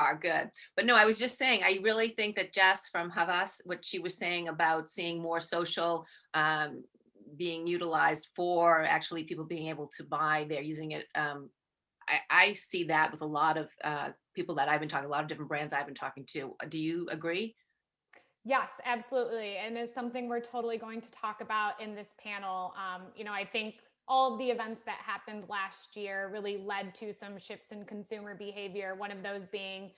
are good. But no, I was just saying, I really think that Jess from Havas, what she was saying about seeing more social being utilized for actually people being able to buy, they're using it. I see that with a lot of people that I've been talking, a lot of different brands I've been talking to. Do you agree? Yes, absolutely. And it's something we're totally going to talk about in this panel. I think all of the events that happened last year really led to some shifts in consumer behavior, one of those being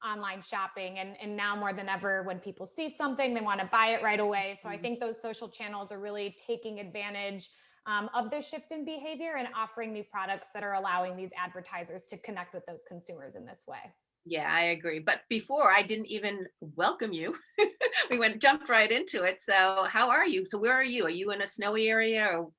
online shopping. And now more than ever, when people see something, they want to buy it right away. So I Mhm. think those social channels are really taking advantage of the shift in behavior and offering new products that are allowing these advertisers to connect with those consumers in this way. Yeah, I agree. But before I didn't even welcome you. We jumped right into it. So how are you? So where are you? Are you in a snowy area or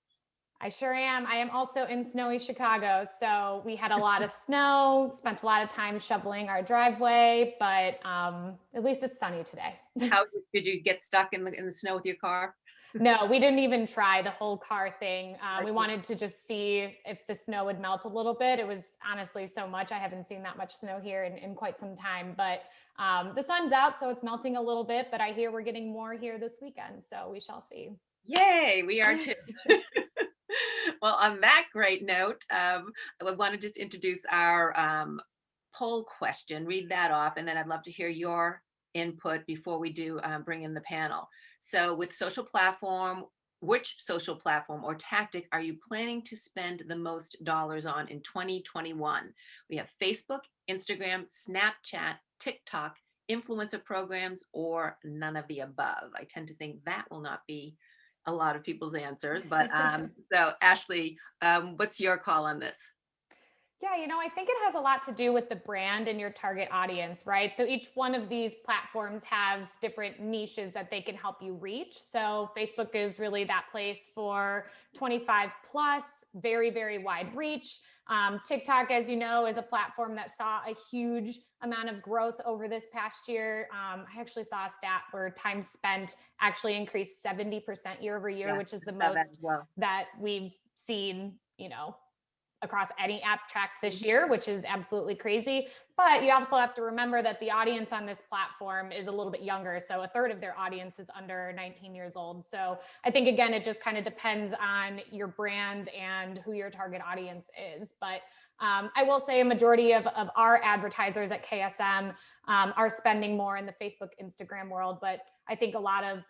I sure am. I am also in snowy Chicago. So we had a lot of snow, spent a lot of time shoveling our driveway, but at least it's sunny today. how did you get stuck in the snow with your car? No, we didn't even try the whole car thing. We Like, wanted to just see if the snow would melt a little bit. It was honestly so much. I haven't seen that much snow here in quite some time, but the sun's out, so it's melting a little bit. But I hear we're getting more here this weekend, so we shall see. yay, we are too. Well, on that great note, I would want to just introduce our poll question, read that off, and then I'd love to hear your input before we do bring in the panel. So, with social platform, which social platform or tactic are you planning to spend the most dollars on in 2021? We have Facebook, Instagram, Snapchat, TikTok, influencer programs, or none of the above. I tend to think that will not be a lot of people's answers, but so Ashley, what's your call on this? Yeah, I think it has a lot to do with the brand and your target audience, right? So each one of these platforms have different niches that they can help you reach. So Facebook is really that place for 25 plus, very, very wide reach. TikTok, as you know, is a platform that saw a huge amount of growth over this past year. I actually saw a stat where time spent actually increased 70% year over year, Yeah, which is the I saw that as most well. that we've seen, across any app tracked this Mhm. year, which is absolutely crazy. But you also have to remember that the audience on this platform is a little bit younger. So a third of their audience is under 19 years old. So I think, again, it just kind of depends on your brand and who your target audience is. But I will say a majority of our advertisers at KSM are spending more in the Facebook, Instagram world. But I think a lot of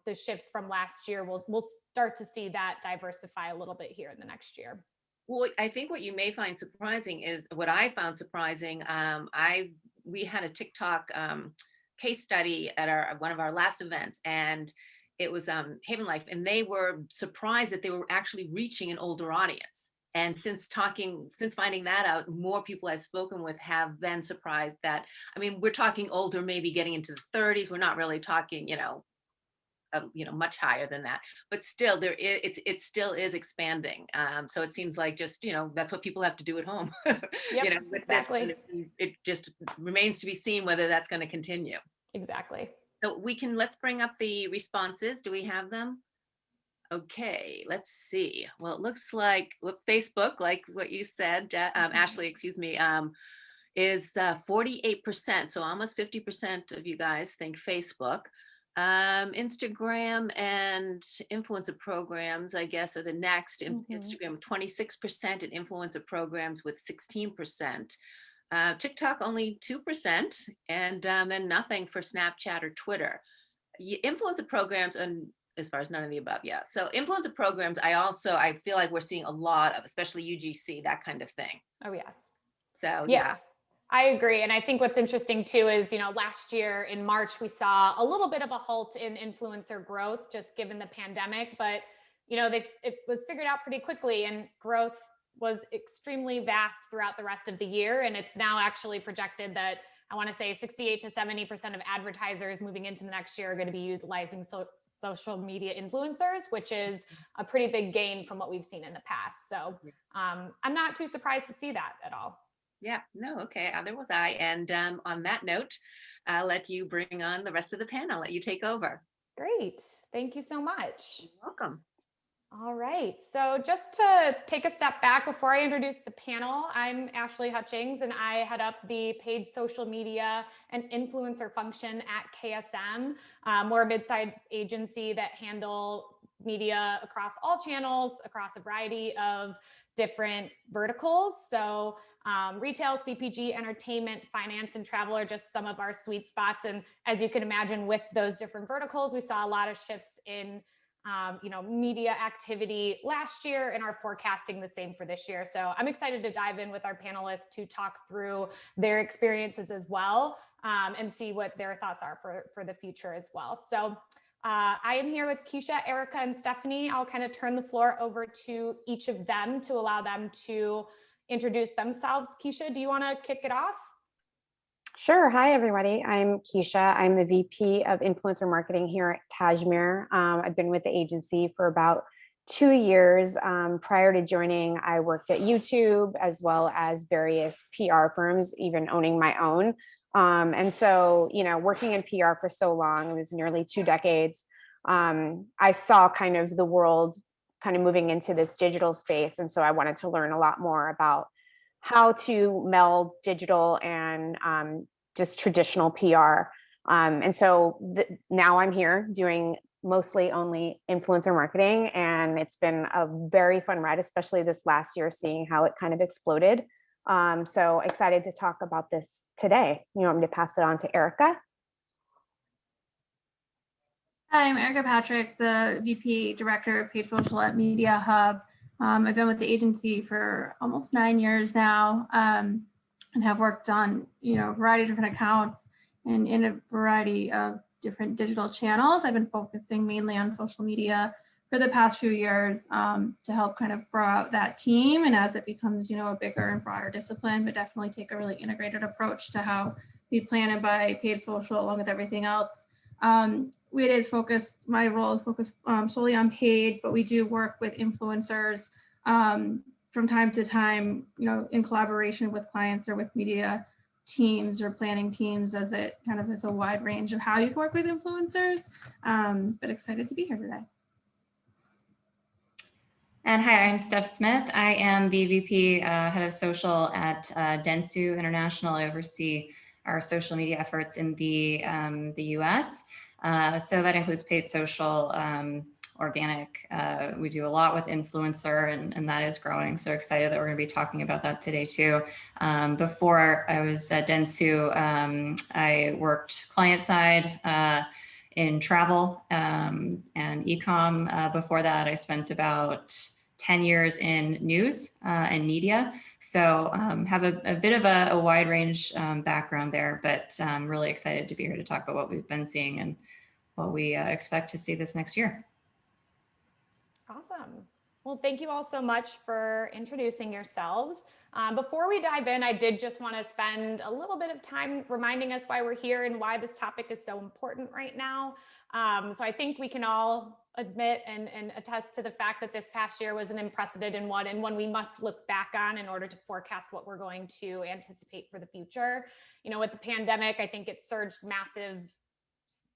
the shifts from last year, we'll start to see that diversify a little bit here in the next year. Well, I think what you may find surprising is what I found surprising. I We had a TikTok case study at our one of our last events, and it was Haven Life, and they were surprised that they were actually reaching an older audience. And since finding that out, more people I've spoken with have been surprised that, I mean, we're talking older, maybe getting into the 30s. We're not really talking, much higher than that, but still it still is expanding. So it seems like just, that's what people have to do at home. Yep, With this, and exactly. it just remains to be seen whether that's going to continue. Exactly. So let's bring up the responses. Do we have them? Okay, let's see. Well, it looks like with Facebook, like what you said, Mhm. Ashley, excuse me, is 48%. So almost 50% of you guys think Facebook. Instagram and influencer programs, I guess, are the next. Mhm. Instagram 26% and influencer programs with 16%. TikTok only 2%, and then nothing for Snapchat or Twitter. Influencer programs, and as far as none of the above, yeah. So influencer programs, I feel like we're seeing a lot of, especially UGC, that kind of thing. Oh, yes. So yeah. Yeah, I agree. And I think what's interesting too is, last year in March, we saw a little bit of a halt in influencer growth, just given the pandemic. But, it was figured out pretty quickly and growth was extremely vast throughout the rest of the year. And it's now actually projected that I want to say 68 to 70% of advertisers moving into the next year are going to be utilizing social media influencers, which is a pretty big gain from what we've seen in the past. So I'm not too surprised to see that at all. Yeah, no, okay. There was I. And on that note, I'll let you bring on the rest of the panel, let you take over. Great. Thank you so much. You're welcome. All right. So just to take a step back before I introduce the panel, I'm Ashley Hutchings and I head up the paid social media and influencer function at KSM. We're a mid-sized agency that handle media across all channels, across a variety of different verticals. So retail, CPG, entertainment, finance, and travel are just some of our sweet spots. And as you can imagine, with those different verticals, we saw a lot of shifts in media activity last year and are forecasting the same for this year. So I'm excited to dive in with our panelists to talk through their experiences as well, and see what their thoughts are for the future as well. So I am here with Keisha, Erica, and Stephanie. I'll kind of turn the floor over to each of them to allow them to introduce themselves. Keisha, do you want to kick it off? Sure. Hi, everybody. I'm Keisha. I'm the VP of Influencer Marketing here at Cashmere. I've been with the agency for about 2 years. Prior to joining, I worked at YouTube as well as various PR firms, even owning my own. And so, working in PR for so long, it was nearly 2 decades. I saw kind of the world kind of moving into this digital space. And so I wanted to learn a lot more about how to meld digital and just traditional PR. And so now I'm here doing mostly only influencer marketing. And it's been a very fun ride, especially this last year, seeing how it kind of exploded. So excited to talk about this today. You want me to pass it on to Erica? Hi, I'm Erica Patrick, the VP Director of Paid Social at Media Hub. I've been with the agency for almost 9 years now, and have worked on a variety of different accounts and in a variety of different digital channels. I've been focusing mainly on social media for the past few years, to help kind of grow out that team, and as it becomes a bigger and broader discipline, but definitely take a really integrated approach to how we plan and buy paid social along with everything else. My role is focused solely on paid, but we do work with influencers from time to time, in collaboration with clients or with media teams or planning teams, as it kind of is a wide range of how you can work with influencers. But excited to be here today. And hi, I'm Steph Smith. I am the VP Head of Social at Dentsu International. I oversee our social media efforts in the US. So that includes paid social, organic. We do a lot with influencer, and that is growing. So excited that we're going to be talking about that today too. Before I was at Dentsu, I worked client side in travel and e-com. Before that, I spent about 10 years in news and media. So have a bit of a wide range background there, but I'm really excited to be here to talk about what we've been seeing and what we expect to see this next year. Awesome. Well, thank you all so much for introducing yourselves. Before we dive in, I did just want to spend a little bit of time reminding us why we're here and why this topic is so important right now. So I think we can all admit and attest to the fact that this past year was an unprecedented one, and one we must look back on in order to forecast what we're going to anticipate for the future. With the pandemic, I think it surged massive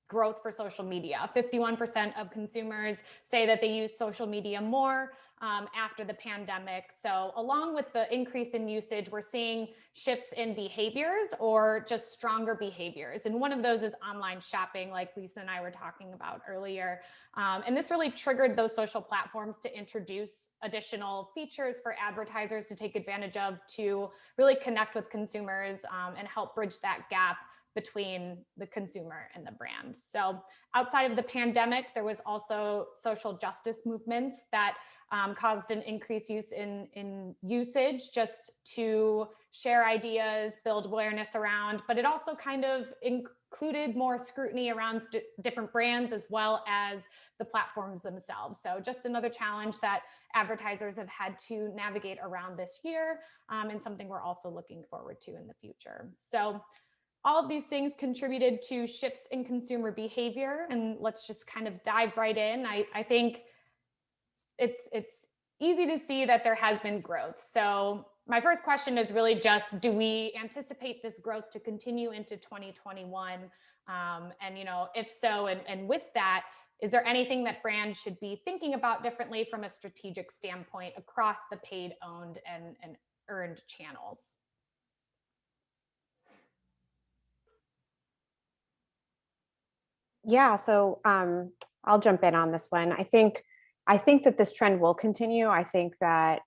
growth for social media. 51% of consumers say that they use social media more after the pandemic. So along with the increase in usage, we're seeing shifts in behaviors or just stronger behaviors. And one of those is online shopping, like Lisa and I were talking about earlier. And this really triggered those social platforms to introduce additional features for advertisers to take advantage of to really connect with consumers and help bridge that gap between the consumer and the brand. So outside of the pandemic, there was also social justice movements that caused an increased use in usage just to share ideas, build awareness around, but it also kind of included more scrutiny around different brands as well as the platforms themselves. So just another challenge that advertisers have had to navigate around this year, and something we're also looking forward to in the future. So all of these things contributed to shifts in consumer behavior, and let's just kind of dive right in. I think it's easy to see that there has been growth. So my first question is really just, do we anticipate this growth to continue into 2021? And if so, and with that, is there anything that brands should be thinking about differently from a strategic standpoint across the paid, owned, and earned channels? Yeah, so I'll jump in on this one. I think that this trend will continue. I think that,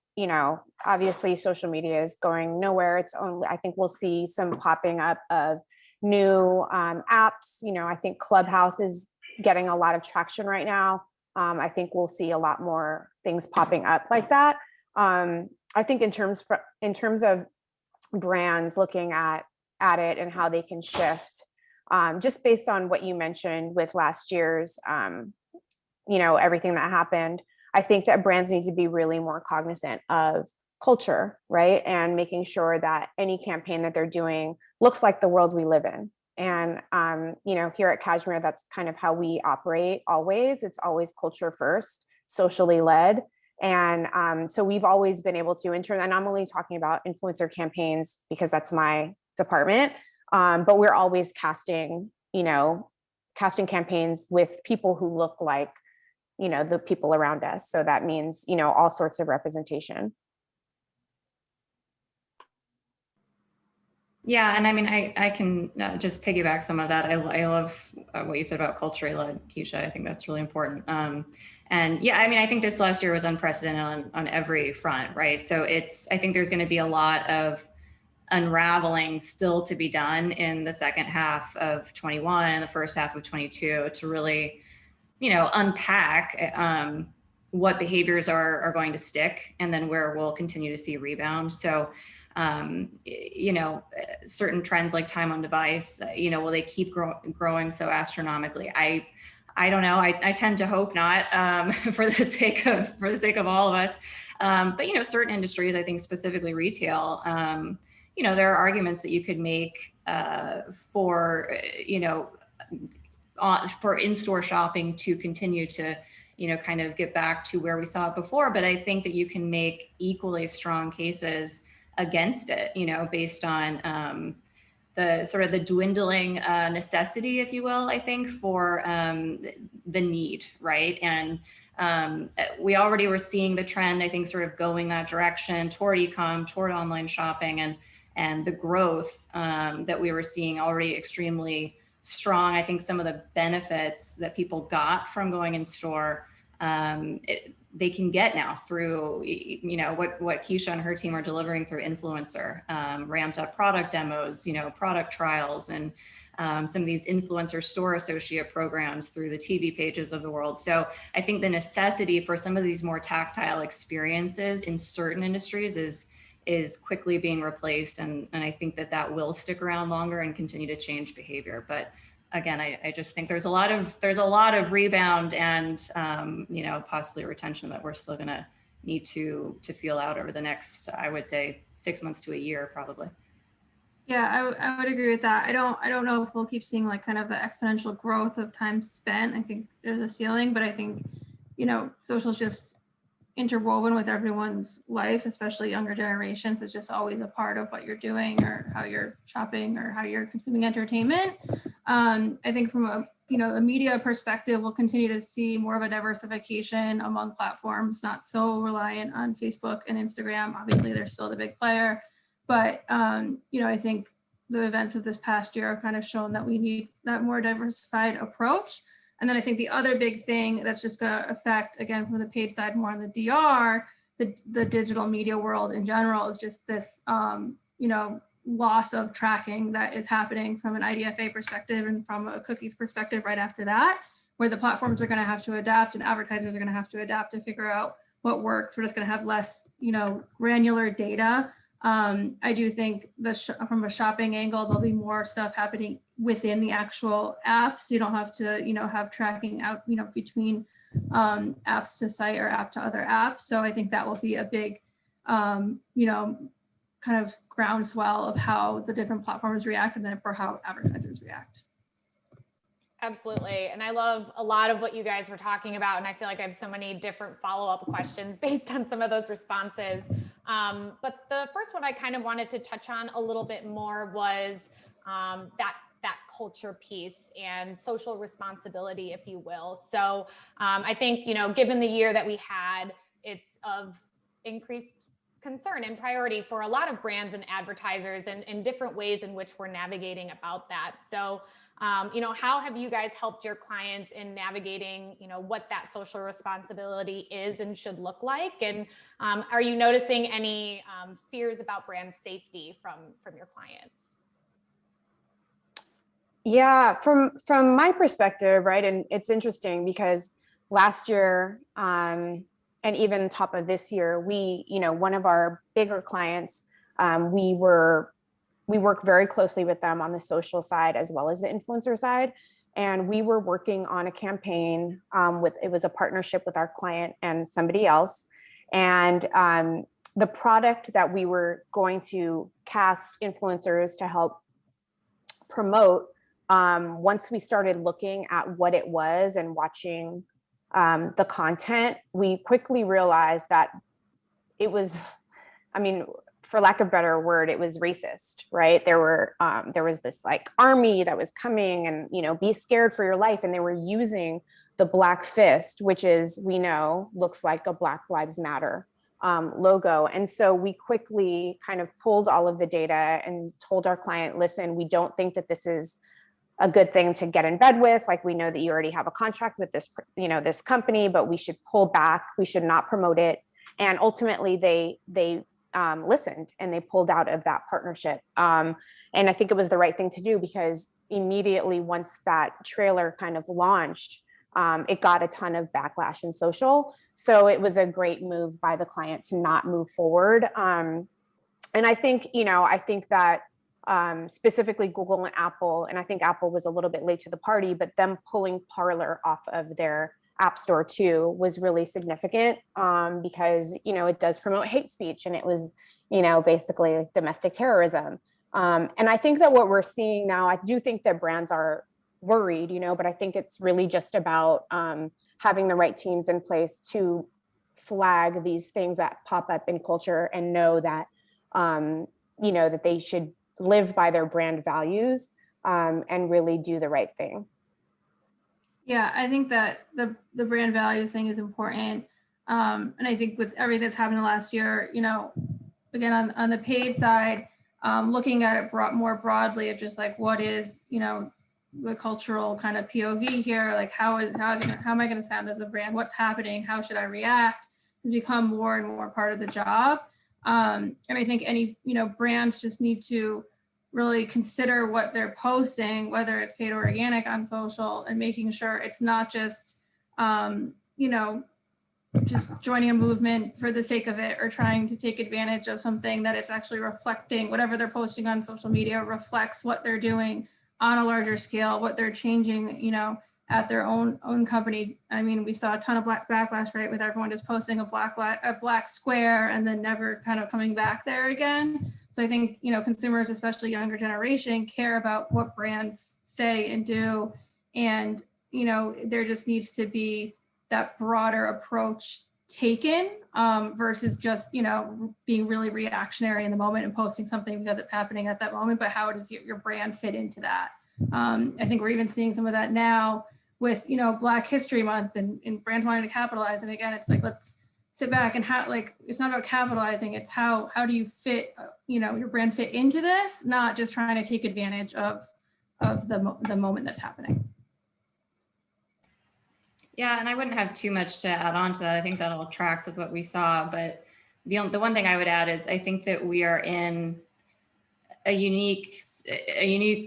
obviously social media is going nowhere. It's only, I think we'll see some popping up of new apps. I think Clubhouse is getting a lot of traction right now. I think we'll see a lot more things popping up like that. I think in terms of brands looking at it and how they can shift, just based on what you mentioned with last year's, everything that happened, I think that brands need to be really more cognizant of culture, right? And making sure that any campaign that they're doing looks like the world we live in. And, here at Cashmere, that's kind of how we operate always. It's always culture first, socially led. And so we've always been able to and I'm only talking about influencer campaigns because that's my department. But we're always casting campaigns with people who look like, the people around us. So that means, all sorts of representation. Yeah, and I mean, I can just piggyback some of that. I love what you said about culturally led, Keisha. I think that's really important. And yeah, I mean, I think this last year was unprecedented on every front, right? So I think there's going to be a lot of unraveling still to be done in the second half of 21 and the first half of 22 to really, unpack what behaviors are going to stick and then where we'll continue to see rebound. So certain trends like time on device, will they keep growing so astronomically? I don't know. I tend to hope not, for the sake of all of us. But certain industries, I think specifically retail, there are arguments that you could make for in-store shopping to continue to kind of get back to where we saw it before. But I think that you can make equally strong cases against it, based on the sort of the dwindling necessity, if you will, I think, for the need, right? And we already were seeing the trend, I think, sort of going that direction toward e-com, toward online shopping, and the growth that we were seeing already extremely strong. I think some of the benefits that people got from going in store, they can get now through, what Keisha and her team are delivering through influencer, ramped up product demos, product trials, and some of these influencer store associate programs through the TV pages of the world. So I think the necessity for some of these more tactile experiences in certain industries is quickly being replaced. And I think that will stick around longer and continue to change behavior. But again, I just think there's a lot of rebound and, possibly retention that we're still gonna need to feel out over the next, I would say, 6 months to a year, probably. Yeah, I would agree with that. I don't know if we'll keep seeing like kind of the exponential growth of time spent. I think there's a ceiling, but I think, social's just interwoven with everyone's life, especially younger generations. It's just always a part of what you're doing or how you're shopping or how you're consuming entertainment. I think from a media perspective, we'll continue to see more of a diversification among platforms, not so reliant on Facebook and Instagram. Obviously, they're still the big player, but I think the events of this past year have kind of shown that we need that more diversified approach. And then I think the other big thing that's just going to affect, again, from the paid side more on the DR, the digital media world in general, is just this, loss of tracking that is happening from an IDFA perspective and from a cookies perspective right after that, where the platforms are going to have to adapt and advertisers are going to have to adapt to figure out what works. We're just going to have less, granular data. I do think from a shopping angle, there'll be more stuff happening within the actual apps. You don't have to, have tracking out, between apps to site or app to other apps. So I think that will be a big, kind of groundswell of how the different platforms react and then for how advertisers react. Absolutely. And I love a lot of what you guys were talking about. And I feel like I have so many different follow-up questions based on some of those responses. But the first one I kind of wanted to touch on a little bit more was that culture piece and social responsibility, if you will. So I think, you know, given the year that we had, it's of increased concern and priority for a lot of brands and advertisers, and different ways in which we're navigating about that. So, you know, how have you guys helped your clients in navigating, you know, what that social responsibility is and should look like? And are you noticing any fears about brand safety from your clients? Yeah, from my perspective, right, and it's interesting because last year, and even top of this year, we, you know, one of our bigger clients, we work very closely with them on the social side as well as the influencer side. And we were working on a campaign it was a partnership with our client and somebody else. And the product that we were going to cast influencers to help promote, once we started looking at what it was and watching the content, we quickly realized that it was, I mean, for lack of a better word, it was racist, right? There was this like army that was coming and, you know, be scared for your life. And they were using the black fist, which is, we know, looks like a Black Lives Matter logo. And so we quickly kind of pulled all of the data and told our client, listen, we don't think that this is a good thing to get in bed with. Like, we know that you already have a contract with this, you know, this company, but we should pull back. We should not promote it. And ultimately they listened and they pulled out of that partnership. And I think it was the right thing to do, because immediately once that trailer kind of launched, it got a ton of backlash in social. So it was a great move by the client to not move forward. And I think, you know, that specifically Google and Apple, and I think Apple was a little bit late to the party, but them pulling Parler off of their app store too was really significant, because, you know, it does promote hate speech, and it was, you know, basically domestic terrorism. And I think that what we're seeing now, I do think that brands are worried, you know, but I think it's really just about having the right teams in place to flag these things that pop up in culture and know that, you know, that they should live by their brand values, and really do the right thing. Yeah, I think that the brand values thing is important. And I think with everything that's happened last year, you know, again, on the paid side, looking at it more broadly of just like, what is, you know, the cultural kind of POV here, like how am I going to sound as a brand? What's happening? How should I react? Has become more and more part of the job. And I think any, you know, brands just need to really consider what they're posting, whether it's paid or organic on social, and making sure it's not just, you know, just joining a movement for the sake of it, or trying to take advantage of something, that it's actually reflecting whatever they're posting on social media reflects what they're doing on a larger scale, what they're changing, you know, at their own company. I mean, we saw a ton of backlash, right, with everyone just posting a black square and then never kind of coming back there again. So I think, you know, consumers, especially younger generation, care about what brands say and do. And, you know, there just needs to be that broader approach taken, versus just, you know, being really reactionary in the moment and posting something because it's happening at that moment, but how does your brand fit into that? I think we're even seeing some of that now with, you know, Black History Month and brands wanting to capitalize. And again, it's like, let's sit back and it's not about capitalizing, it's how do you fit, you know, your brand fit into this, not just trying to take advantage of the moment that's happening. Yeah, and I wouldn't have too much to add on to that. I think that all tracks with what we saw. But the one thing I would add is I think that we are in a unique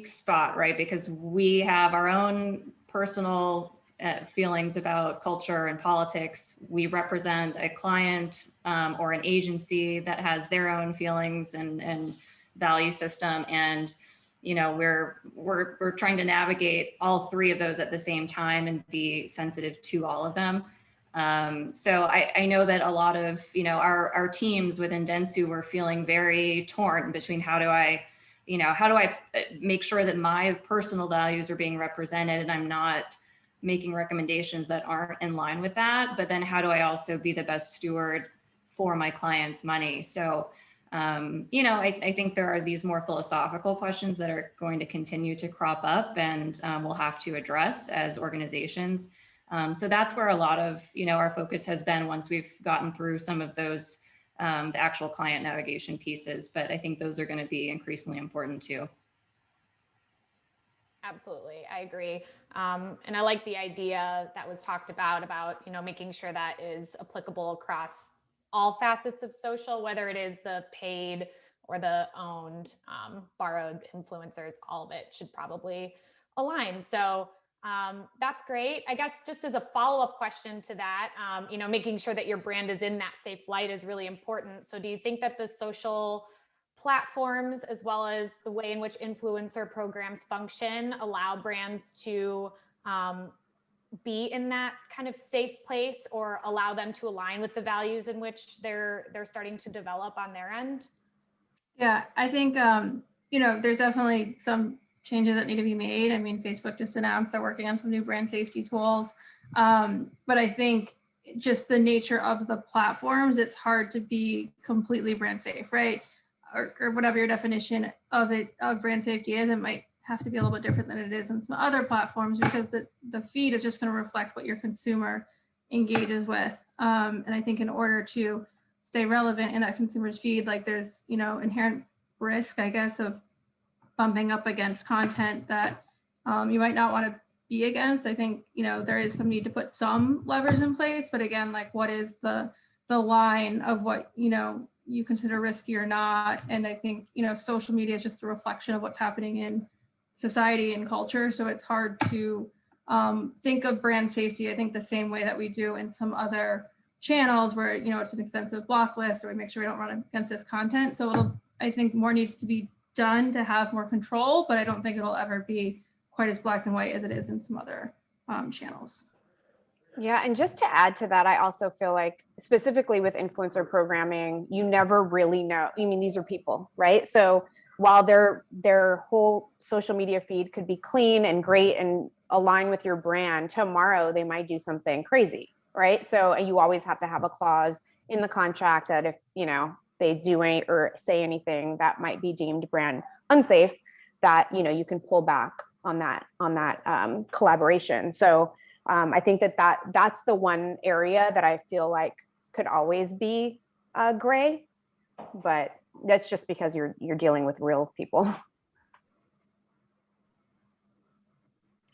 spot, right? Because we have our own personal feelings about culture and politics. We represent a client or an agency that has their own feelings and value system. And you know, we're trying to navigate all three of those at the same time and be sensitive to all of them. So I know that a lot of, you know, our teams within Dentsu were feeling very torn between how do I make sure that my personal values are being represented and I'm not making recommendations that aren't in line with that, but then how do I also be the best steward for my clients' money? So I think there are these more philosophical questions that are going to continue to crop up, and we'll have to address as organizations. So that's where a lot of, our focus has been once we've gotten through some of those, the actual client navigation pieces. But I think those are going to be increasingly important too. Absolutely, I agree. And I like the idea that was talked about, making sure that is applicable across all facets of social, whether it is the paid or the owned, borrowed influencers, all of it should probably align. So that's great. I guess just as a follow-up question to that, making sure that your brand is in that safe light is really important. So do you think that the social platforms, as well as the way in which influencer programs function, allow brands to be in that kind of safe place, or allow them to align with the values in which they're starting to develop on their end? Yeah, I think, there's definitely some changes that need to be made. I mean, Facebook just announced they're working on some new brand safety tools. But I think just the nature of the platforms, it's hard to be completely brand safe, right? Or whatever your definition of brand safety is, it might have to be a little bit different than it is in some other platforms, because the feed is just going to reflect what your consumer engages with. And I think in order to stay relevant in that consumer's feed, like there's, inherent risk, I guess, of bumping up against content that you might not want to be against. I think, there is some need to put some levers in place, but again, like what is the line of what, you consider risky or not. And I think, social media is just a reflection of what's happening in society and culture. So it's hard to think of brand safety, I think, the same way that we do in some other channels where, it's an extensive block list, or we make sure we don't run against this content. So I think more needs to be done to have more control, but I don't think it'll ever be quite as black and white as it is in some other channels. Yeah, and just to add to that, I also feel like specifically with influencer programming, you never really know. I mean, these are people, right? So while their whole social media feed could be clean and great and align with your brand, tomorrow they might do something crazy, right? So you always have to have a clause in the contract that if, they do any or say anything that might be deemed brand unsafe, that, you can pull back on that collaboration. So I think that's the one area that I feel like could always be gray, but that's just because you're dealing with real people.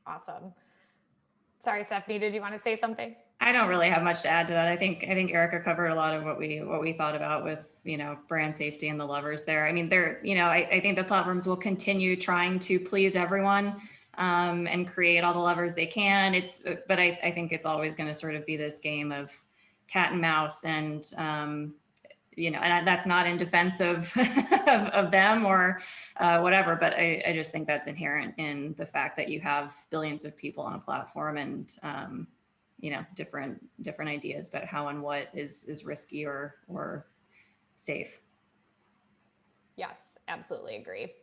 Awesome. Sorry, Stephanie, did you want to say something? I don't really have much to add to that. I think Erica covered a lot of what we thought about with, brand safety and the levers there. I mean, I think the platforms will continue trying to please everyone and create all the levers they can. But I think it's always going to sort of be this game of cat and mouse, and and that's not in defense of of them or whatever, but I just think that's inherent in the fact that you have billions of people on a platform, and different ideas about how and what is risky or safe. Yes, absolutely agree.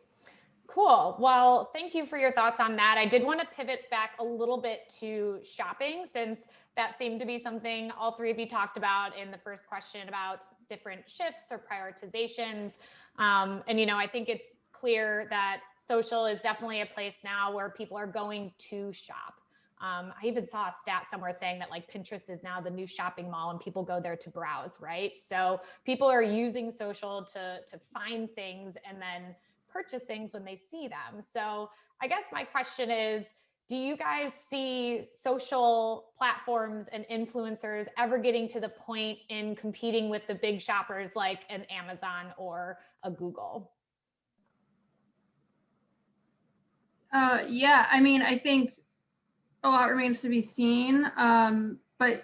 Cool. Well, thank you for your thoughts on that. I did want to pivot back a little bit to shopping, since that seemed to be something all three of you talked about in the first question about different shifts or prioritizations. And, I think it's clear that social is definitely a place now where people are going to shop. I even saw a stat somewhere saying that like Pinterest is now the new shopping mall and people go there to browse, right? So people are using social to find things and then purchase things when they see them. So I guess my question is, do you guys see social platforms and influencers ever getting to the point in competing with the big shoppers like an Amazon or a Google? Yeah, I mean, I think a lot remains to be seen. But,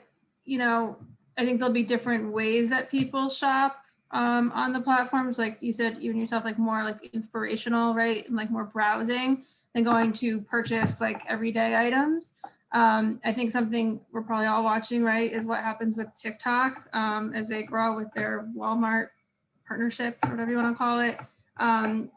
I think there'll be different ways that people shop on the platforms. Like you said, even yourself, like more like inspirational, right? And like more browsing than going to purchase like everyday items. I think something we're probably all watching, right, is what happens with TikTok as they grow with their Walmart partnership, or whatever you want to call it.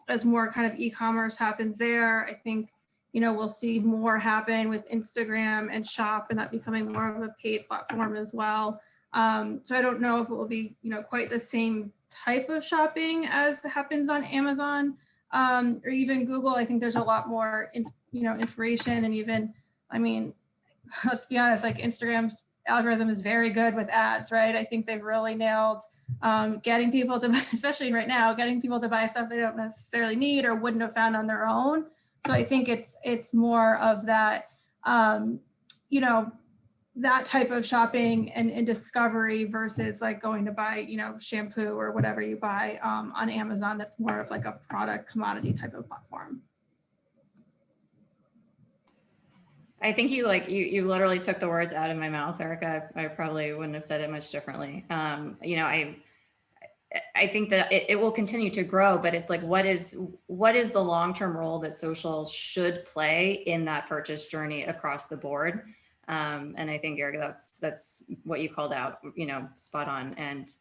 As more kind of e-commerce happens there, I think, we'll see more happen with Instagram and Shop, and that becoming more of a paid platform as well. So I don't know if it will be, quite the same type of shopping as happens on Amazon or even Google. I think there's a lot more, inspiration, and even, I mean, let's be honest, like Instagram's algorithm is very good with ads, right? I think they've really nailed getting people to, especially right now, getting people to buy stuff they don't necessarily need or wouldn't have found on their own. So I think it's more of that, that type of shopping and discovery versus like going to buy, shampoo or whatever you buy on Amazon. That's more of like a product commodity type of platform. I think you literally took the words out of my mouth, Erica. I probably wouldn't have said it much differently. I think that it will continue to grow, but it's like, what is the long-term role that social should play in that purchase journey across the board? And I think, Erica, that's what you called out, spot on. And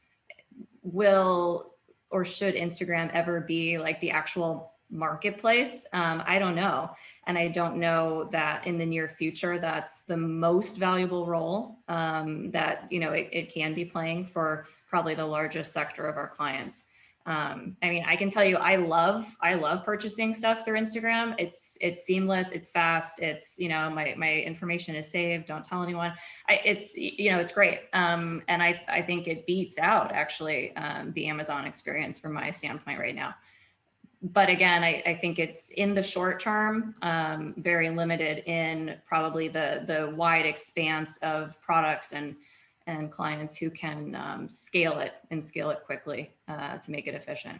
will or should Instagram ever be like the actual marketplace? I don't know. And I don't know that in the near future, that's the most valuable role that, it can be playing for probably the largest sector of our clients. I mean, I can tell you, I love purchasing stuff through Instagram. It's seamless, it's fast, it's, my information is saved, don't tell anyone. It's great. And I think it beats out actually the Amazon experience from my standpoint right now. But again, I think it's in the short term, very limited in probably the wide expanse of products and clients who can scale it quickly to make it efficient.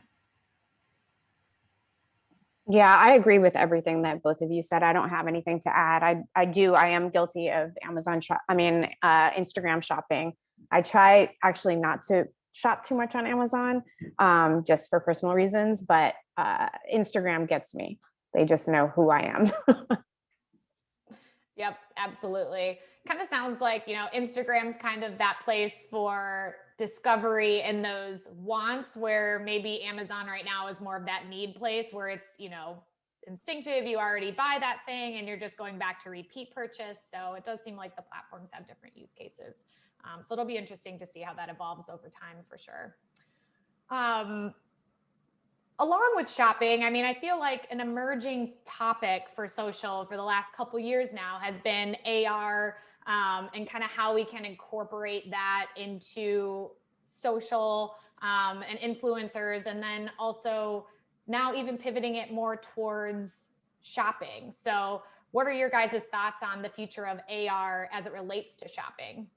Yeah, I agree with everything that both of you said. I don't have anything to add. I am guilty of Instagram shopping. I try actually not to shop too much on Amazon, just for personal reasons, but Instagram gets me. They just know who I am. Yep, absolutely. Kind of sounds like, Instagram's kind of that place for discovery and those wants, where maybe Amazon right now is more of that need place where it's, instinctive. You already buy that thing and you're just going back to repeat purchase. So it does seem like the platforms have different use cases. So it'll be interesting to see how that evolves over time for sure. Along with shopping, I mean, I feel like an emerging topic for social for the last couple years now has been AR and kind of how we can incorporate that into social and influencers, and then also now even pivoting it more towards shopping. So what are your guys' thoughts on the future of AR as it relates to shopping?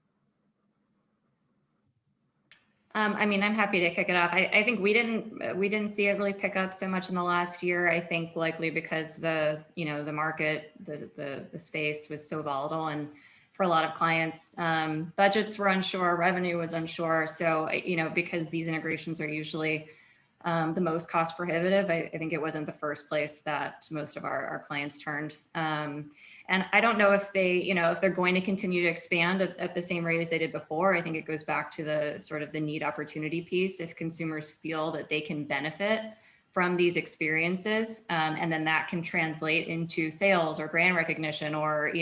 I mean, I'm happy to kick it off. I think we didn't see it really pick up so much in the last year. I think likely because the market, the space was so volatile, and for a lot of clients, budgets were unsure, revenue was unsure. So, because these integrations are usually the most cost prohibitive, I think it wasn't the first place that most of our clients turned. And I don't know if if they're going to continue to expand at the same rate as they did before. I think it goes back to the sort of the need opportunity piece. If consumers feel that they can benefit from these experiences, and then that can translate into sales or brand recognition or,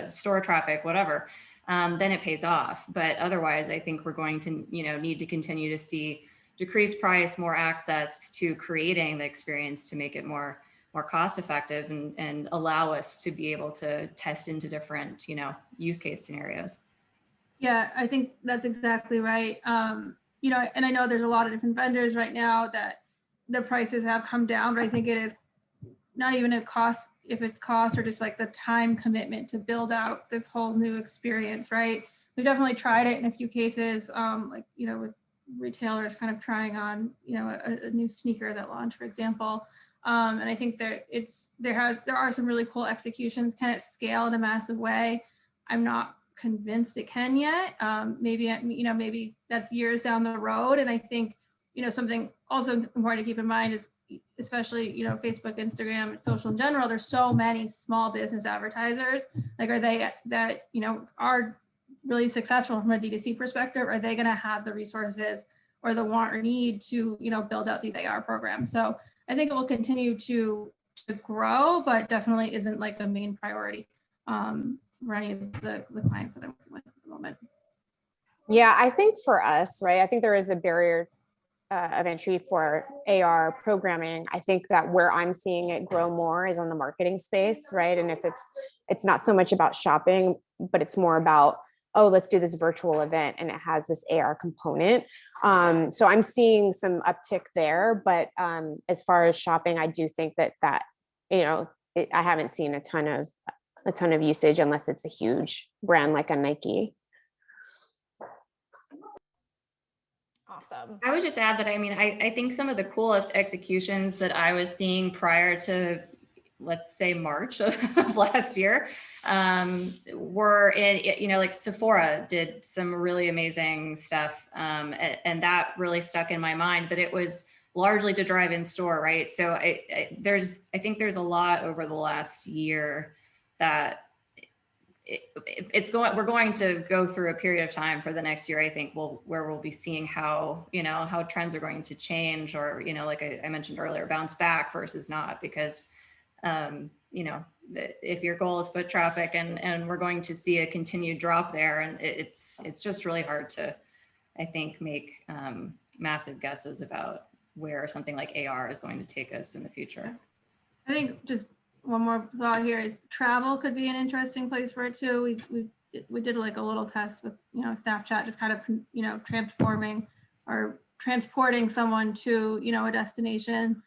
store traffic, whatever, then it pays off. But otherwise, I think we're going to, need to continue to see decreased price, more access to creating the experience to make it more cost effective and allow us to be able to test into different, use case scenarios. Yeah, I think that's exactly right. And I know there's a lot of different vendors right now that the prices have come down, but I think it is not even if it's cost or just like the time commitment to build out this whole new experience, right? We've definitely tried it in a few cases, with retailers kind of trying on, a new sneaker that launched, for example. And I think that there are some really cool executions. Can it scale in a massive way? I'm not convinced it can yet. Maybe that's years down the road. And I think, something also important to keep in mind is, especially, Facebook, Instagram, social in general, there's so many small business advertisers. Like, are they that, are really successful from a D2C perspective? Are they going to have the resources or the want or need to, build out these AR programs? So I think it will continue to grow, but definitely isn't like the main priority for any of the clients that I'm working with at the moment. Yeah, I think for us, right, I think there is a barrier of entry for AR programming. I think that where I'm seeing it grow more is on the marketing space, right? And if it's not so much about shopping, but it's more about, oh, let's do this virtual event and it has this AR component. So I'm seeing some uptick there, but as far as shopping, I do think that I haven't seen a ton of usage unless it's a huge brand like a Nike. Awesome. I would just add that, I mean, I think some of the coolest executions that I was seeing prior to, let's say, March of last year, were in, like Sephora did some really amazing stuff. And that really stuck in my mind, but it was largely to drive in store, right? So I think there's a lot over the last year that we're going to go through a period of time for the next year, I think, where we'll be seeing how trends are going to change, or, like I mentioned earlier, bounce back versus not, because, if your goal is foot traffic and we're going to see a continued drop there, and it's just really hard to, I think, make massive guesses about where something like AR is going to take us in the future. I think just one more thought here is travel could be an interesting place for it too. We did like a little test with Snapchat, just kind of transforming or transporting someone to a destination,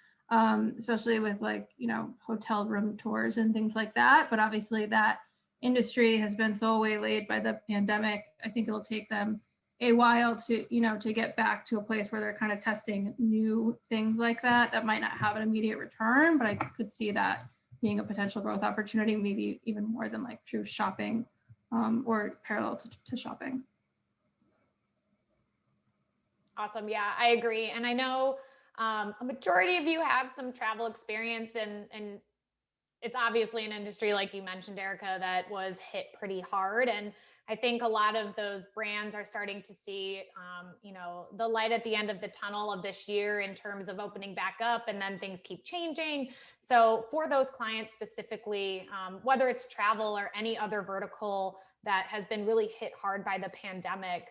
especially with like hotel room tours and things like that. But obviously that industry has been so waylaid by the pandemic. I think it'll take them a while to to get back to a place where they're kind of testing new things like that might not have an immediate return, but I could see that being a potential growth opportunity, maybe even more than like true shopping, or parallel to shopping. Awesome. Yeah, I agree. And I know a majority of you have some travel experience, and it's obviously an industry, like you mentioned, Erica, that was hit pretty hard. And I think a lot of those brands are starting to see, the light at the end of the tunnel of this year in terms of opening back up, and then things keep changing. So for those clients specifically, whether it's travel or any other vertical that has been really hit hard by the pandemic,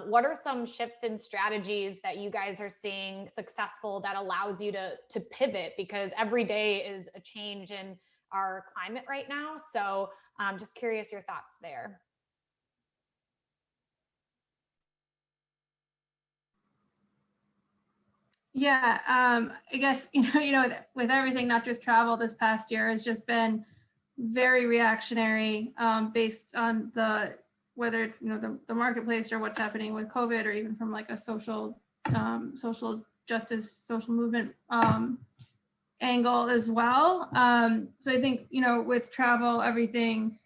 what are some shifts in strategies that you guys are seeing successful that allows you to pivot? Because every day is a change in our climate right now. So just curious your thoughts there. Yeah, I guess with everything, not just travel, this past year has just been very reactionary, based on whether it's the marketplace or what's happening with COVID, or even from like a social justice, social movement angle as well. So I think with travel, everything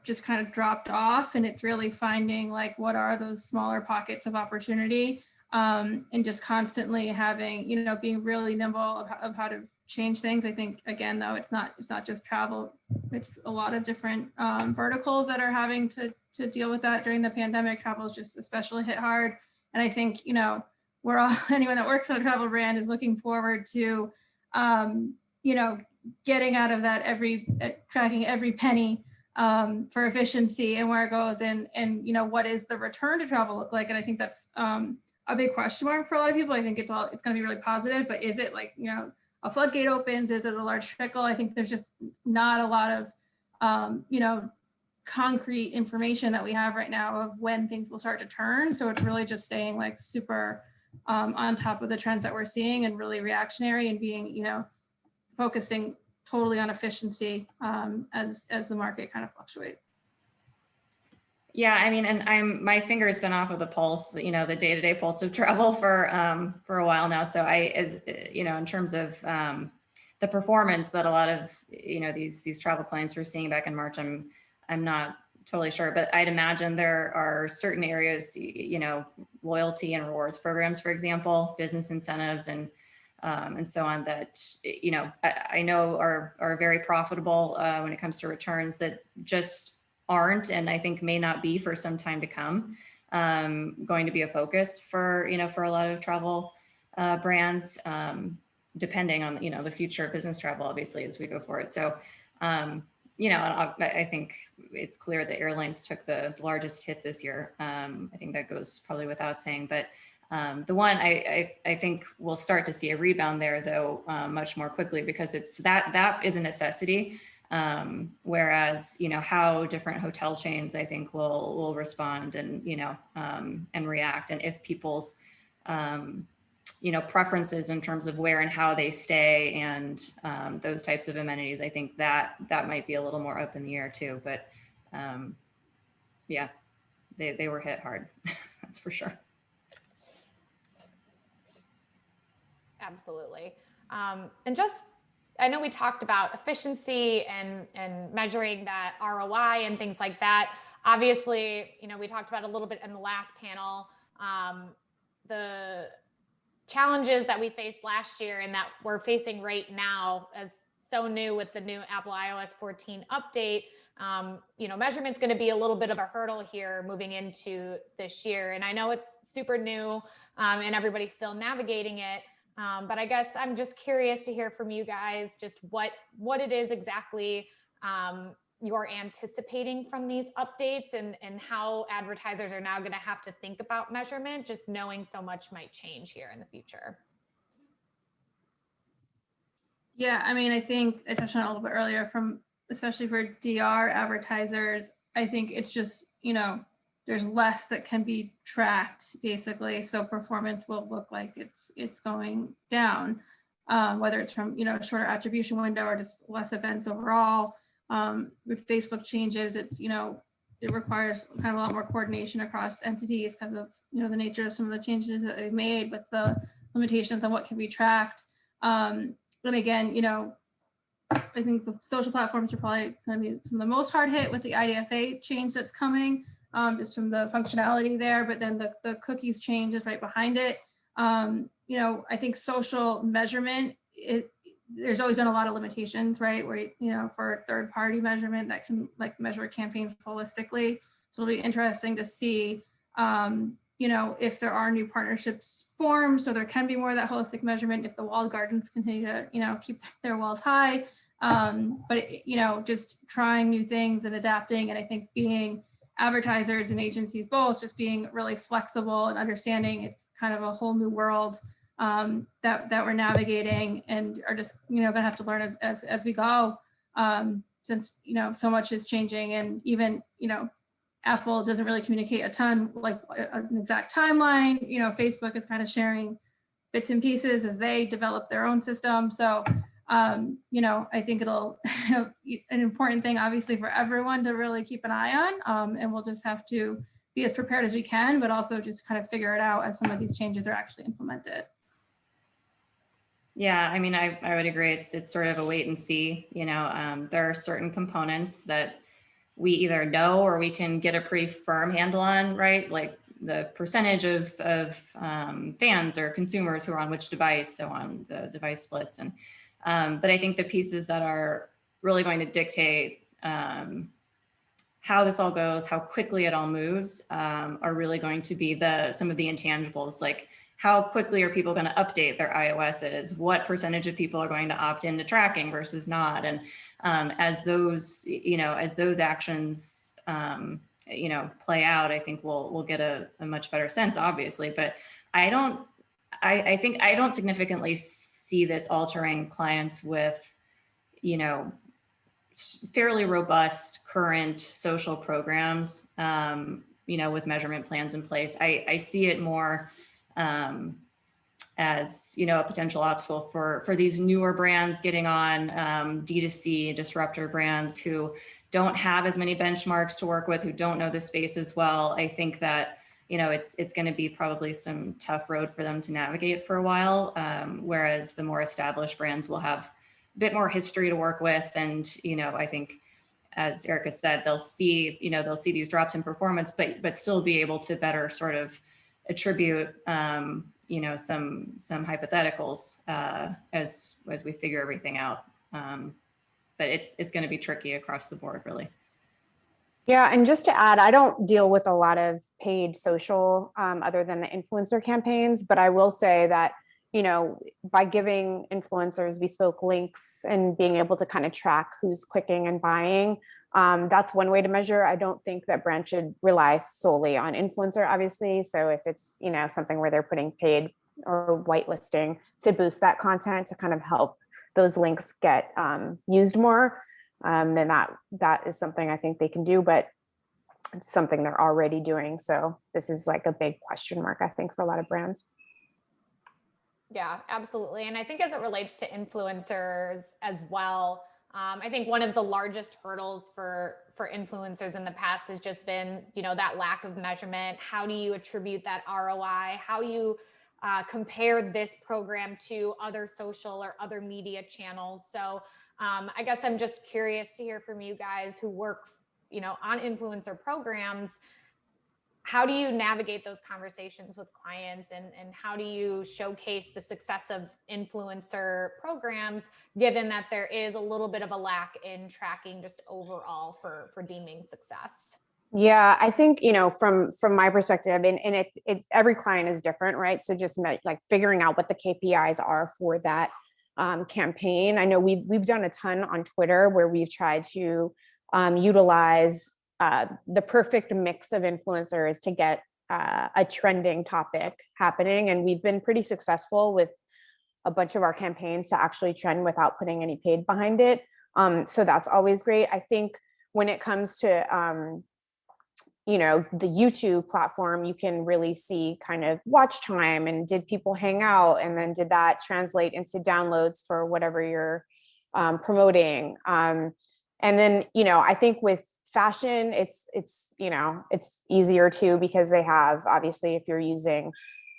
just kind of dropped off, and it's really finding like what are those smaller pockets of opportunity, and just constantly having being really nimble of how to change things. I think again, though, it's not just travel, it's a lot of different verticals that are having to deal with that during the pandemic. Travel is just especially hit hard, and I think we're all anyone that works on a travel brand is looking forward to getting out of that tracking every penny for efficiency and where it goes, and what is the return to travel look like. And I think that's a big question mark for a lot of people. I think it's going to be really positive, but is it like a floodgate opens? Is it a large trickle? I think there's just not a lot of concrete information that we have right now of when things will start to turn. So it's really just staying like super on top of the trends that we're seeing, and really reactionary, and being focusing totally on efficiency as the market kind of fluctuates. Yeah, I mean, and my finger's been off of the pulse, the day-to-day pulse of travel for a while now. So in terms of the performance that a lot of these travel clients were seeing back in March, I'm not totally sure, but I'd imagine there are certain areas, loyalty and rewards programs, for example, business incentives and so on, that I know are very profitable when it comes to returns, that just aren't, and I think may not be for some time to come, going to be a focus for for a lot of travel brands, depending on the future of business travel, obviously, as we go forward. So I think it's clear that airlines took the largest hit this year. I think that goes probably without saying, but The one I think we'll start to see a rebound there, though, much more quickly, because it's that is a necessity. Whereas, how different hotel chains, I think, will respond and, and react. And if people's, preferences in terms of where and how they stay and those types of amenities, I think that might be a little more up in the air too. But yeah, they were hit hard. That's for sure. Absolutely. And just, I know we talked about efficiency and measuring that ROI and things like that. Obviously, we talked about a little bit in the last panel, the challenges that we faced last year and that we're facing right now as so new with the new Apple iOS 14 update. Measurement's going to be a little bit of a hurdle here moving into this year. And I know it's super new and everybody's still navigating it. But I guess I'm just curious to hear from you guys just what it is exactly you're anticipating from these updates and how advertisers are now going to have to think about measurement, just knowing so much might change here in the future. Yeah, I mean, I think I touched on it a little bit earlier, especially for DR advertisers, I think it's just, there's less that can be tracked basically. So performance will look like it's going down, whether it's from, shorter attribution window or just less events overall. With Facebook changes, it's, it requires kind of a lot more coordination across entities because of, the nature of some of the changes that they've made with the limitations on what can be tracked. But again, I think the social platforms are probably going to be some of the most hard hit with the IDFA change that's coming, just from the functionality there. But then the cookies change is right behind it. I think social measurement, there's always been a lot of limitations, right? Where, for third-party measurement that can measure campaigns holistically. So it'll be interesting to see, if there are new partnerships formed, so there can be more of that holistic measurement if the walled gardens continue to, keep their walls high. But, just trying new things and adapting. And I think being advertisers and agencies both, just being really flexible and understanding it's kind of a whole new world that we're navigating and are just, gonna have to learn as we go, since, so much is changing. And even, Apple doesn't really communicate a ton, like an exact timeline. Facebook is kind of sharing bits and pieces as they develop their own system. So, I think it'll an important thing, obviously, for everyone to really keep an eye on. And we'll just have to be as prepared as we can, but also just kind of figure it out as some of these changes are actually implemented. Yeah, I mean, I would agree. It's sort of a wait and see. There are certain components that we either know or we can get a pretty firm handle on, right? Like the percentage of fans or consumers who are on which device, so on the device splits. And but I think the pieces that are really going to dictate how this all goes, how quickly it all moves, are really going to be some of the intangibles, like how quickly are people going to update their iOSs? What percentage of people are going to opt into tracking versus not? And as those actions, play out, I think we'll get a much better sense, obviously. But I think I don't significantly see this altering clients with, fairly robust current social programs, with measurement plans in place. I see it more as, a potential obstacle for these newer brands getting on, D2C disruptor brands who don't have as many benchmarks to work with, who don't know the space as well. I think that, it's going to be probably some tough road for them to navigate for a while. Whereas the more established brands will have a bit more history to work with. And, I think, as Erica said, they'll see these drops in performance, but still be able to better sort of attribute, some hypotheticals as we figure everything out. But it's going to be tricky across the board, really. Yeah, and just to add, I don't deal with a lot of paid social other than the influencer campaigns, but I will say that, you know, by giving influencers bespoke links and being able to kind of track who's clicking and buying, that's one way to measure. I don't think that brands should rely solely on influencer, obviously. So if it's, you know, something where they're putting paid or whitelisting to boost that content to kind of help those links get used more, then that is something I think they can do, but it's something they're already doing. So this is like a big question mark, I think, for a lot of brands. Yeah, absolutely. And I think as it relates to influencers as well, I think one of the largest hurdles for influencers in the past has just been, you know, that lack of measurement. How do you attribute that ROI? How do you compare this program to other social or other media channels? So I guess I'm just curious to hear from you guys who work, you know, on influencer programs. How do you navigate those conversations with clients, and how do you showcase the success of influencer programs, given that there is a little bit of a lack in tracking just overall for deeming success? Yeah, I think, you know, from my perspective, and it's every client is different, right? So just like figuring out what the KPIs are for that campaign. I know we've done a ton on Twitter where we've tried to utilize the perfect mix of influencers to get a trending topic happening. And we've been pretty successful with a bunch of our campaigns to actually trend without putting any paid behind it. So that's always great. I think when it comes to, you know, the YouTube platform, you can really see kind of watch time and did people hang out, and then did that translate into downloads for whatever you're promoting. And then, you know, I think with fashion, it's you know, it's easier too, because they have, obviously, if you're using,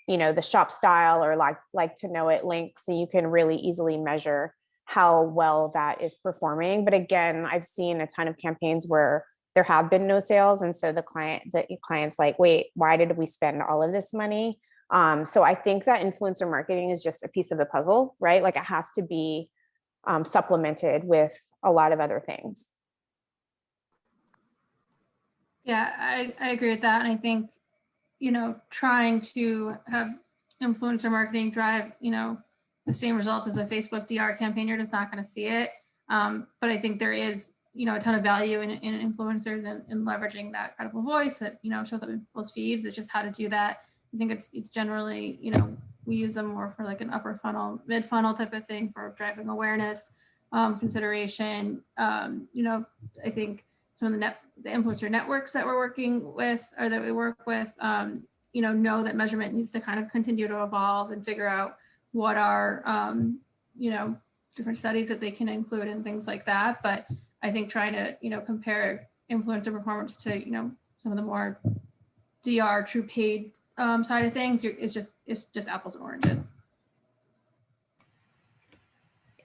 you know, the shop style or like to know it links, so you can really easily measure how well that is performing. But again, I've seen a ton of campaigns where there have been no sales, and so the client's like, wait, why did we spend all of this money? So I think that influencer marketing is just a piece of the puzzle, right? Like it has to be supplemented with a lot of other things. Yeah, I agree with that. And I think, you know, trying to have influencer marketing drive, you know, the same results as a Facebook DR campaign, you're just not going to see it. But I think there is, you know, a ton of value in influencers and leveraging that credible voice that, you know, shows up in people's feeds. It's just how to do that. I think it's generally, you know, we use them more for like an upper funnel, mid funnel type of thing for driving awareness, consideration. You know, I think some of the influencer networks that we're working with, or that we work with, you know that measurement needs to kind of continue to evolve and figure out what are, you know, different studies that they can include and things like that. But I think trying to, you know, compare influencer performance to, you know, some of the more DR true paid side of things, it's just apples and oranges.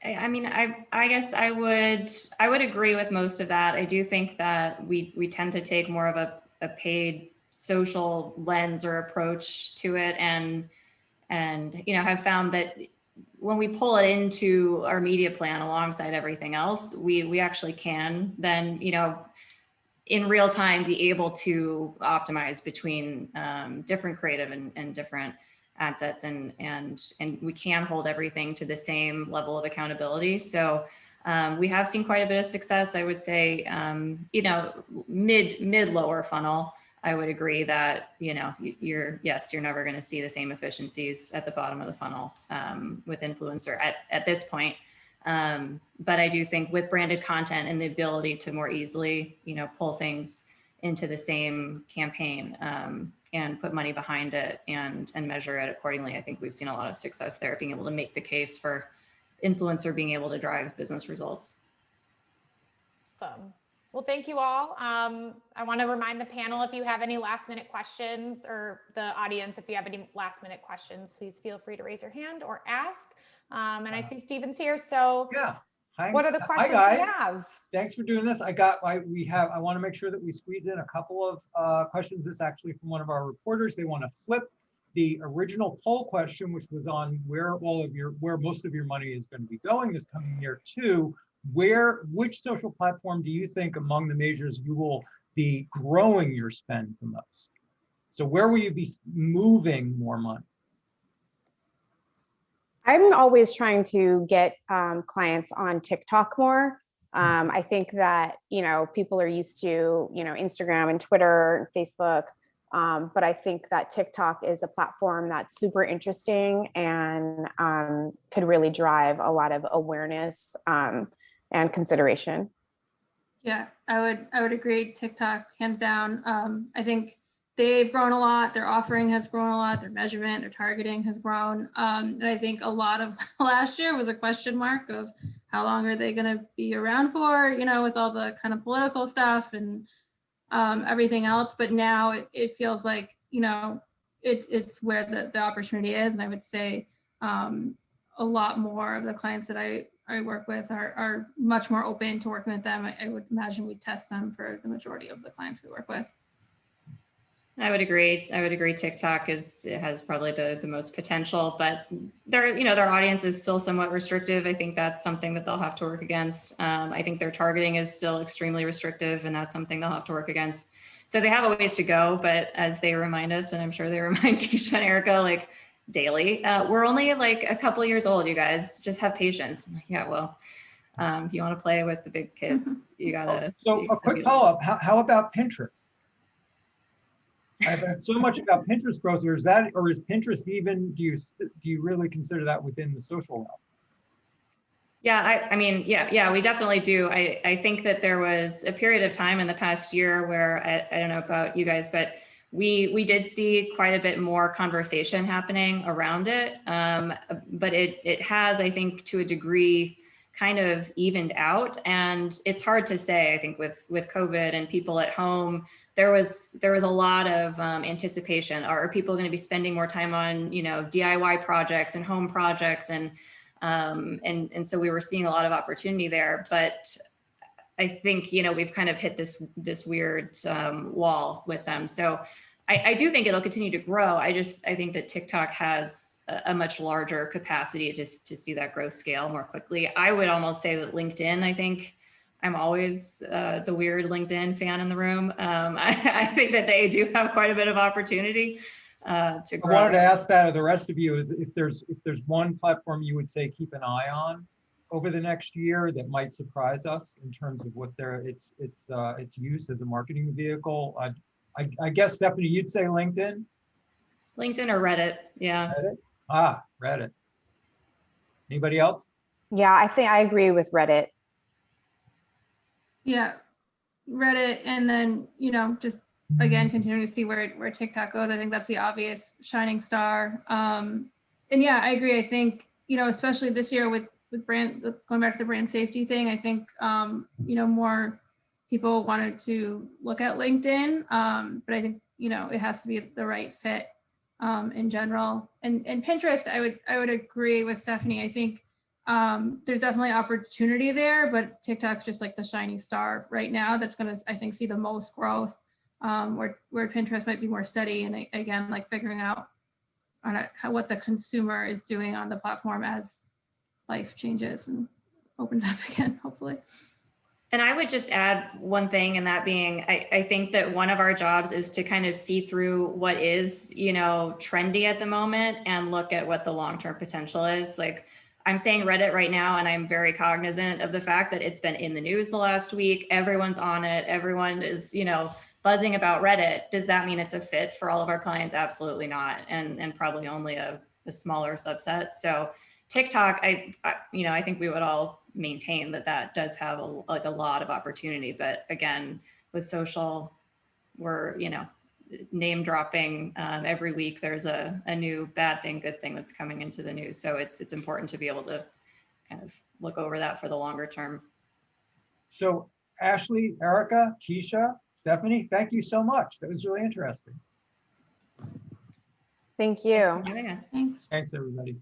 I mean, I guess I would agree with most of that. I do think that we tend to take more of a paid social lens or approach to it, and you know, have found that when we pull it into our media plan alongside everything else, we actually can then, you know, in real time be able to optimize between different creative and different ad sets, and we can hold everything to the same level of accountability. So we have seen quite a bit of success. I would say, you know, mid lower funnel, I would agree that, you know, you're never going to see the same efficiencies at the bottom of the funnel with influencer at this point. But I do think with branded content and the ability to more easily, you know, pull things into the same campaign and put money behind it and measure it accordingly, I think we've seen a lot of success there, being able to make the case for influencer being able to drive business results. Awesome. Well, thank you all. I want to remind the panel, if you have any last minute questions, or the audience, if you have any last minute questions, please feel free to raise your hand or ask. And I see Steven's here. So yeah. Hi. What are the questions Hi, guys. we have? Thanks for doing this. I want to make sure that we squeeze in a couple of questions. This actually from one of our reporters. They want to flip the original poll question, which was on where most of your money is going to be going this coming year, to which social platform do you think among the majors you will be growing your spend the most? So where will you be moving more money? I'm always trying to get clients on TikTok more. I think that, people are used to, Instagram and Twitter and Facebook. But I think that TikTok is a platform that's super interesting and could really drive a lot of awareness and consideration. Yeah, I would agree. TikTok, hands down. I think they've grown a lot. Their offering has grown a lot. Their measurement, their targeting has grown. And I think a lot of last year was a question mark of how long are they going to be around for, with all the kind of political stuff and everything else. But now it feels like, it's where the opportunity is. And I would say a lot more of the clients that I work with are much more open to working with them. I would imagine we test them for the majority of the clients we work with. I would agree. TikTok has probably the most potential, but their audience is still somewhat restrictive. I think that's something that they'll have to work against. I think their targeting is still extremely restrictive, and that's something they'll have to work against. So they have a ways to go, but as they remind us, and I'm sure they remind Keisha and Erica like daily, we're only like a couple of years old, you guys. Just have patience. I'm like, yeah, well, if you want to play with the big kids, you gotta. So a quick follow-up. How about Pinterest? I've heard so much about Pinterest growth, or is Pinterest even, do you really consider that within the social realm? Yeah, I mean, yeah, we definitely do. I think that there was a period of time in the past year where I don't know about you guys, but we did see quite a bit more conversation happening around it. But it has, I think, to a degree, kind of evened out, and it's hard to say. I think with COVID and people at home, there was a lot of anticipation. Are people going to be spending more time on DIY projects and home projects, and so we were seeing a lot of opportunity there. But I think we've kind of hit this weird wall with them. So I do think it'll continue to grow. I think that TikTok has a much larger capacity to see that growth scale more quickly. I would almost say that LinkedIn, I think I'm always the weird LinkedIn fan in the room. I think that they do have quite a bit of opportunity to grow. I wanted to ask that of the rest of you, is if there's one platform you would say keep an eye on over the next year that might surprise us in terms of what its use as a marketing vehicle. I guess, Stephanie, you'd say LinkedIn? LinkedIn or Reddit, yeah. Reddit? Reddit. Anybody else? Yeah, I think I agree with Reddit. Yeah, Reddit, and then, just again, continuing to see where TikTok goes. I think that's the obvious shining star. And yeah, I agree. I think, especially this year with brand, going back to the brand safety thing, I think, more people wanted to look at LinkedIn, but I think, it has to be the right fit in general. And Pinterest, I would agree with Stephanie. I think there's definitely opportunity there, but TikTok's just like the shining star right now that's going to, I think, see the most growth, where Pinterest might be more steady. And again, like figuring out what the consumer is doing on the platform as life changes and opens up again, hopefully. And I would just add one thing, and that being, I think that one of our jobs is to kind of see through what is, trendy at the moment and look at what the long-term potential is. Like, I'm saying Reddit right now, and I'm very cognizant of the fact that it's been in the news the last week. Everyone's on it. Everyone is, buzzing about Reddit. Does that mean it's a fit for all of our clients? Absolutely not. And probably only a smaller subset. So TikTok, I think we would all maintain that does have a lot of opportunity. But again, with social, we're, name dropping every week. There's a new bad thing, good thing that's coming into the news. So it's important to be able to kind of look over that for the longer term. So Ashley, Erica, Keisha, Stephanie, thank you so much. That was really interesting. Thank you. Thanks for joining us. Thanks. Thanks, everybody.